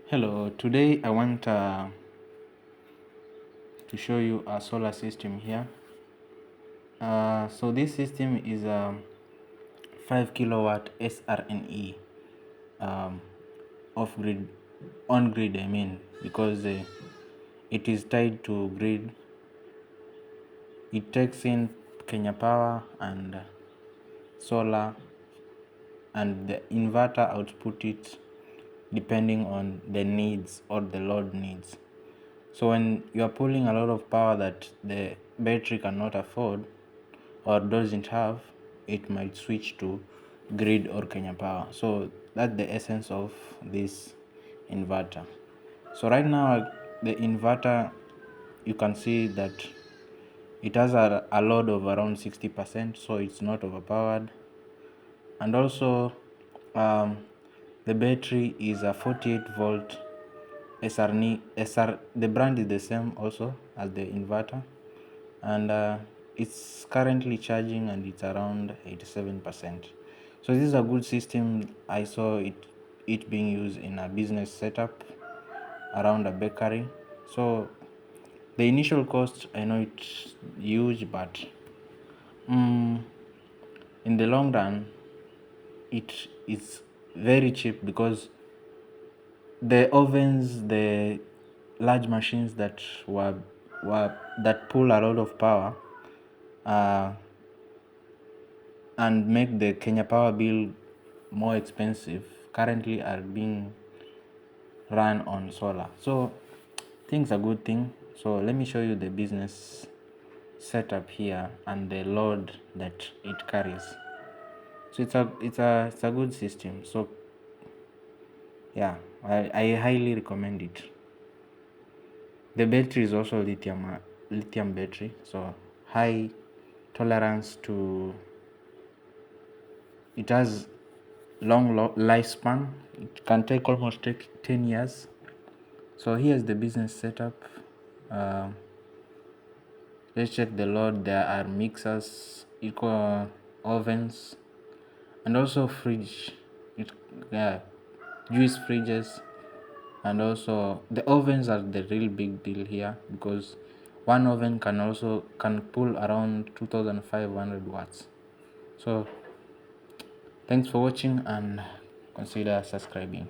Hello, today I want to show you a solar system here. So this system is a 5 kW SRNE off-grid, on-grid because it is tied to grid. It takes in Kenya power and solar, and the inverter output it depending on the needs or the load needs. So when you are pulling a lot of power that the battery cannot afford or doesn't have, it might switch to grid or Kenya power. So that's the essence of this inverter. So right now the inverter, you can see that it has a load of around 60%, so it's not overpowered. And also the battery is a 48 volt SRNE. The brand is the same also as the inverter, and it's currently charging and it's around 87%. So this is a good system. I saw it being used in a business setup around a bakery. So the initial cost, I know it's huge, but in the long run it is very cheap, because the ovens, the large machines that that pull a lot of power and make the Kenya power bill more expensive, currently are being run on solar. So I think it's a good thing. So let me show you the business setup here and the load that it carries. So it's a good system. So yeah, I highly recommend it. The battery is also lithium battery, so high tolerance to, it has long lifespan. It can take almost 10 years. So here's the business setup. Let's check the load. There are mixers, eco ovens, and also fridge. Juice fridges, and also the ovens are the real big deal here, because one oven can pull around 2500 watts. So thanks for watching and consider subscribing.